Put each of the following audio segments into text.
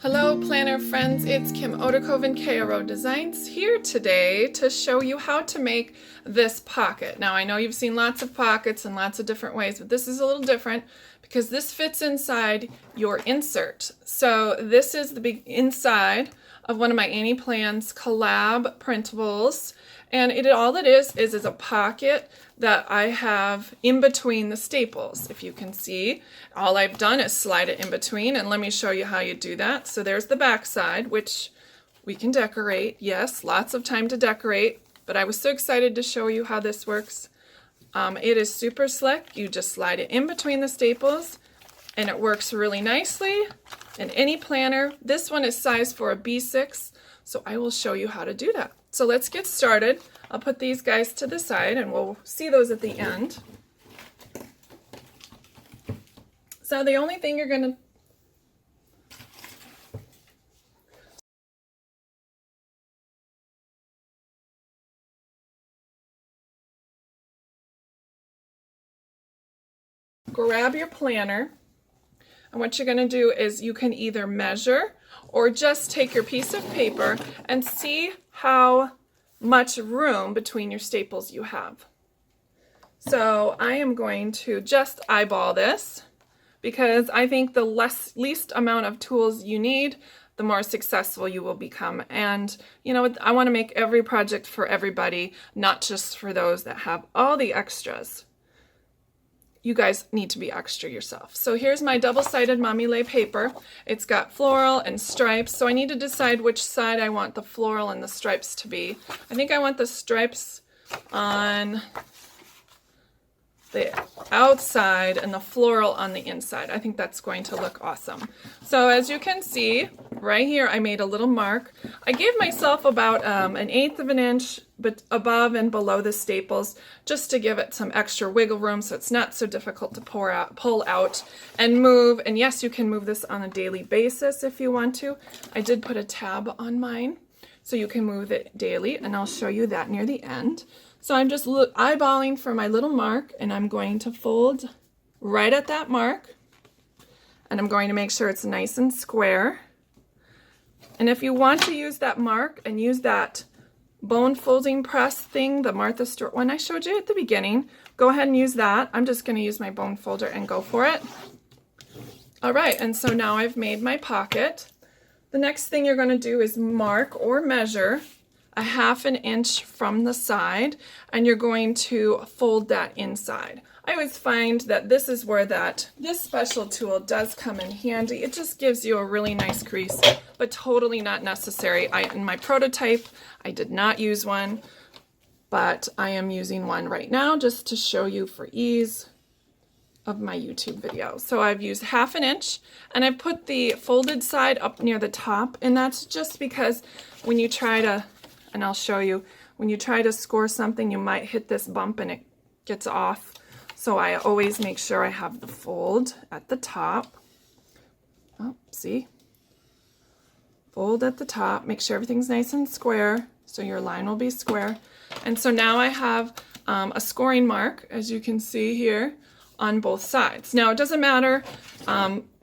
Hello planner friends, it's Kim Odakove and KRO Designs here today to show you how to make this pocket. Now I know you've seen lots of pockets in lots of different ways, but this is a little different because this fits inside your insert. So this is the big inside of one of my Annie Plans collab printables, and all it is a pocket that I have in between the staples. If you can see, all I've done is slide it in between, and let me show you how you do that. So there's the back side, which we can decorate. Yes, lots of time to decorate, but I was so excited to show you how this works. It is super slick. You just slide it in between the staples, and it works really nicely in any planner. This one is sized for a B6, so I will show you how to do that. So let's get started. I'll put these guys to the side and we'll see those at the end. So the only thing you're going to grab your planner, and what you're going to do is you can either measure or just take your piece of paper and see how much room between your staples you have. So I am going to just eyeball this because I think the least amount of tools you need, the more successful you will become. And you know, I want to make every project for everybody, not just for those that have all the extras. You guys need to be extra yourself. So here's my double-sided Mommy Lhey paper. It's got floral and stripes, so I need to decide which side I want the floral and the stripes to be. I think I want the stripes on the outside and the floral on the inside. I think that's going to look awesome. So as you can see, right here I made a little mark. I gave myself about 1/8 of an inch but above and below the staples, just to give it some extra wiggle room so it's not so difficult to pull out and move. And yes, you can move this on a daily basis if you want to. I did put a tab on mine so you can move it daily, and I'll show you that near the end. So I'm just eyeballing for my little mark, and I'm going to fold right at that mark, and I'm going to make sure it's nice and square. And if you want to use that mark and use that bone folding press thing, the Martha Stewart one I showed you at the beginning, go ahead and use that. I'm just going to use my bone folder and go for it. All right, and so now I've made my pocket. The next thing you're going to do is mark or measure 1/2 inch from the side, and you're going to fold that inside. I always find that this is where this special tool does come in handy. It just gives you a really nice crease, but totally not necessary. In my prototype, I did not use one, but I am using one right now just to show you for ease of my YouTube video. So I've used 1/2 inch, and I put the folded side up near the top, and that's just because when you try to, and I'll show you, when you try to score something, you might hit this bump and it gets off. So I always make sure I have the fold at the top. Oh, see? Fold at the top, make sure everything's nice and square, so your line will be square. And so now I have a scoring mark, as you can see here, on both sides. Now it doesn't matter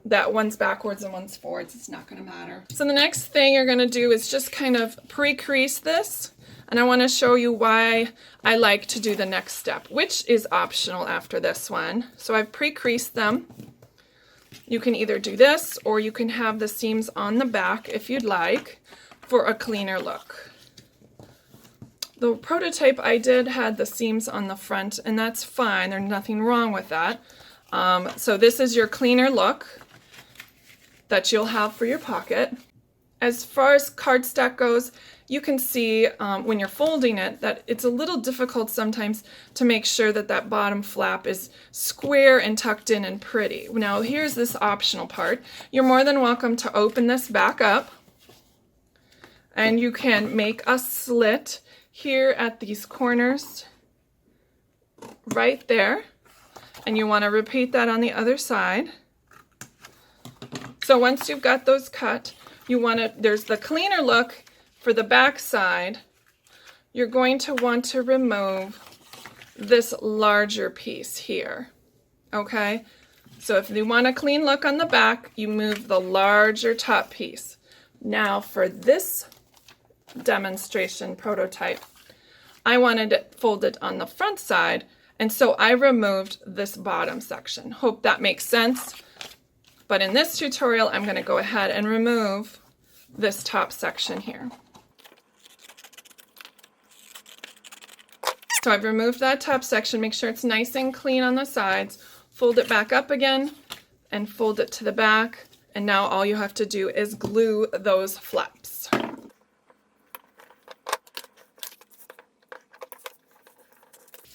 that one's backwards and one's forwards, it's not going to matter. So the next thing you're going to do is just kind of pre-crease this, and I want to show you why I like to do the next step, which is optional after this one. So I've pre-creased them. You can either do this, or you can have the seams on the back if you'd like for a cleaner look. The prototype I did had the seams on the front, and that's fine. There's nothing wrong with that. So this is your cleaner look that you'll have for your pocket. As far as cardstock goes, you can see when you're folding it that it's a little difficult sometimes to make sure that that bottom flap is square and tucked in and pretty. Now here's this optional part. You're more than welcome to open this back up, and you can make a slit here at these corners right there, and you want to repeat that on the other side. So once you've got those cut, there's the cleaner look for the back side. You're going to want to remove this larger piece here, okay? So if you want a clean look on the back, you move the larger top piece. Now for this demonstration prototype, I wanted it folded on the front side, and so I removed this bottom section. Hope that makes sense. But in this tutorial, I'm going to go ahead and remove this top section here. So I've removed that top section. Make sure it's nice and clean on the sides. Fold it back up again and fold it to the back. And now all you have to do is glue those flaps.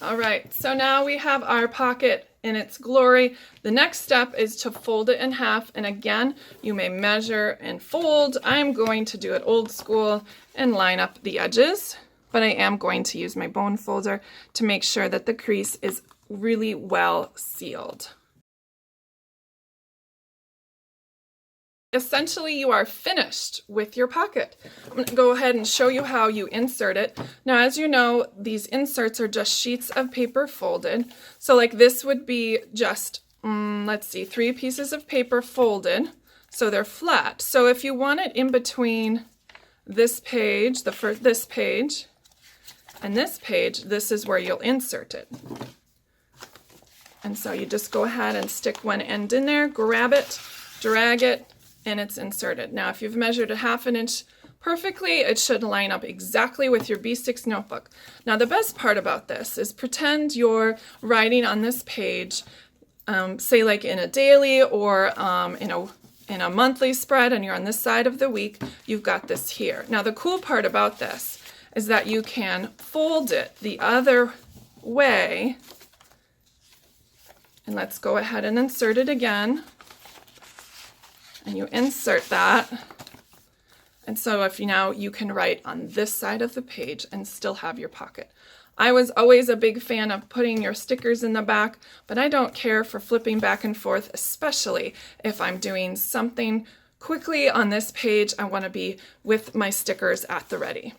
All right, so now we have our pocket in its glory. The next step is to fold it in half, and again, you may measure and fold. I'm going to do it old school and line up the edges, but I am going to use my bone folder to make sure that the crease is really well sealed. Essentially, you are finished with your pocket. I'm going to go ahead and show you how you insert it. Now, as you know, these inserts are just sheets of paper folded. So like this would be just, let's see, 3 pieces of paper folded. So they're flat. So if you want it in between this page, this page, and this page, this is where you'll insert it. And so you just go ahead and stick one end in there, grab it, drag it, and it's inserted. Now, if you've measured a 1/2 inch perfectly, it should line up exactly with your B6 notebook. Now, the best part about this is pretend you're writing on this page, say like in a daily or in a monthly spread, and you're on this side of the week, you've got this here. Now, the cool part about this is that you can fold it the other way. And let's go ahead and insert it again. And you insert that. And so if you can write on this side of the page and still have your pocket. I was always a big fan of putting your stickers in the back, but I don't care for flipping back and forth, especially if I'm doing something quickly on this page. I want to be with my stickers at the ready.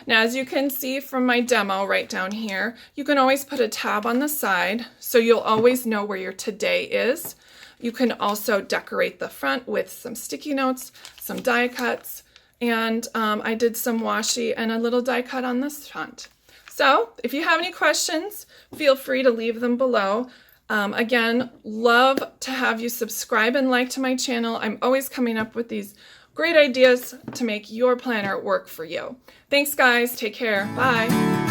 Now, as you can see from my demo right down here, you can always put a tab on the side so you'll always know where your today is. You can also decorate the front with some sticky notes, some die cuts, and I did some washi and a little die cut on this front. So if you have any questions, feel free to leave them below. Again, love to have you subscribe and like to my channel. I'm always coming up with these great ideas to make your planner work for you. Thanks, guys. Take care. Bye.